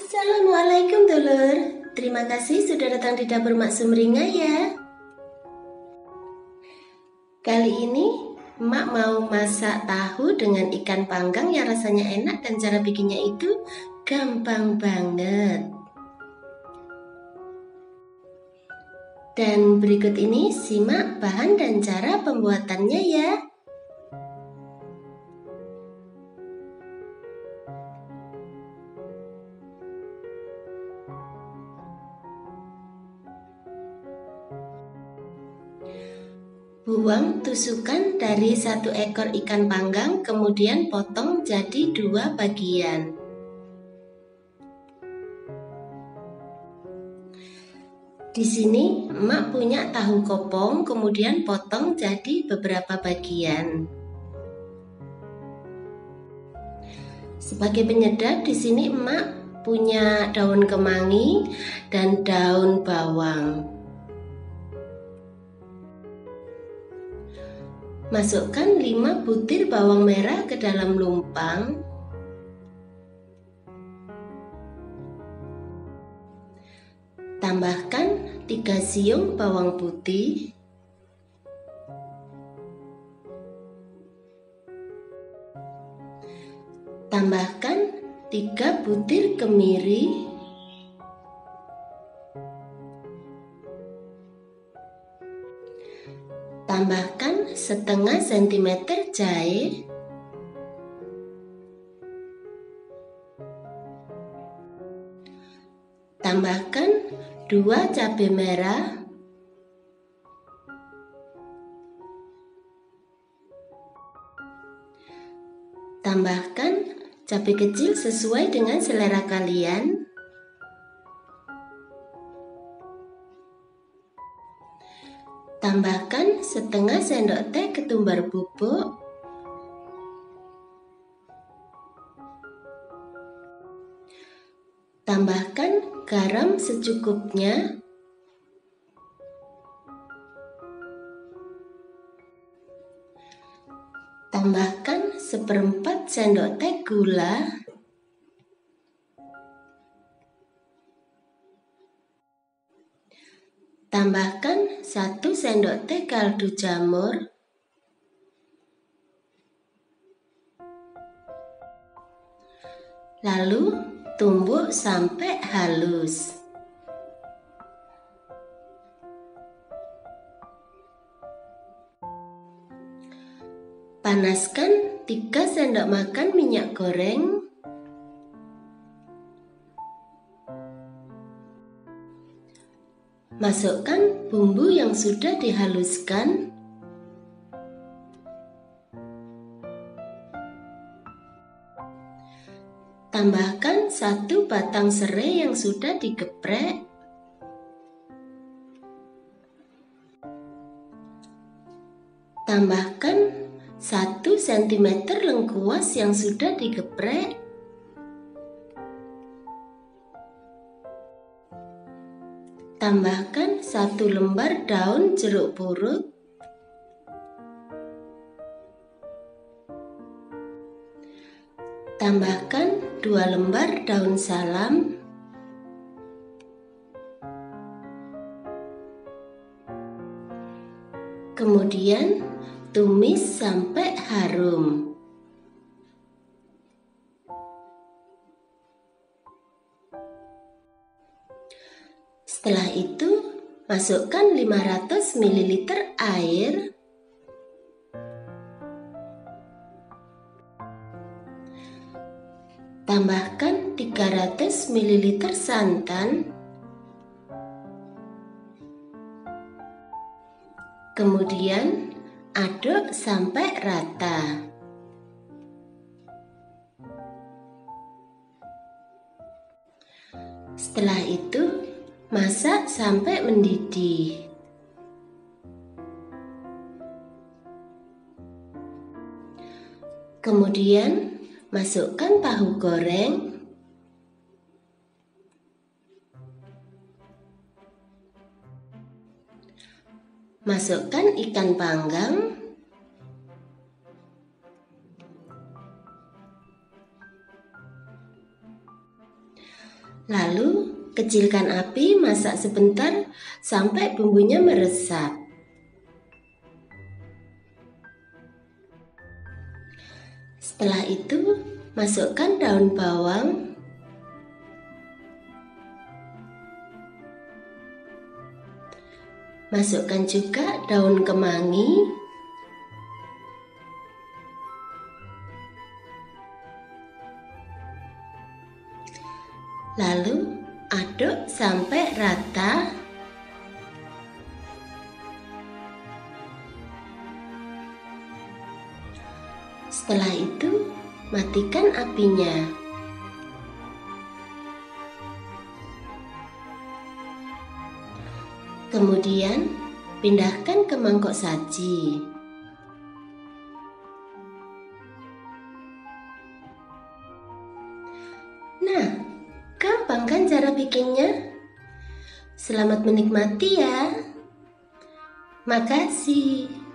Assalamualaikum dulur. Terima kasih sudah datang di dapur Mak Sumringah ya. Kali ini Mak mau masak tahu dengan ikan panggang yang rasanya enak dan cara bikinnya itu gampang banget. Dan berikut ini simak bahan dan cara pembuatannya ya. Buang tusukan dari satu ekor ikan panggang, kemudian potong jadi 2 bagian. Di sini emak punya tahu kopong, kemudian potong jadi beberapa bagian. Sebagai penyedap di sini emak punya daun kemangi dan daun bawang. Masukkan 5 butir bawang merah ke dalam lumpang. Tambahkan 3 siung bawang putih. Tambahkan 3 butir kemiri. Tambahkan setengah sentimeter jahe. Tambahkan 2 cabai merah. Tambahkan cabai kecil sesuai dengan selera kalian. Tambahkan setengah sendok teh ketumbar bubuk. Tambahkan garam secukupnya. Tambahkan 1/4 sendok teh gula. Tambahkan 1 sendok teh kaldu jamur. Lalu tumbuk sampai halus. Panaskan 3 sendok makan minyak goreng. Masukkan bumbu yang sudah dihaluskan. Tambahkan 1 batang serai yang sudah digeprek. Tambahkan 1 cm lengkuas yang sudah digeprek. Tambahkan 1 lembar daun jeruk purut. Tambahkan 2 lembar daun salam. Kemudian tumis sampai harum. Setelah itu, masukkan 500 ml air. Tambahkan 300 ml santan. Kemudian aduk sampai rata. Setelah itu, masak sampai mendidih. Kemudian masukkan tahu goreng. Masukkan ikan panggang. Lalu kecilkan api, masak sebentar sampai bumbunya meresap. Setelah itu, masukkan daun bawang, masukkan juga daun kemangi, lalu aduk sampai rata. Setelah itu, matikan apinya. Kemudian, pindahkan ke mangkok saji. Nah, gampang kan cara bikinnya? Selamat menikmati ya. Makasih.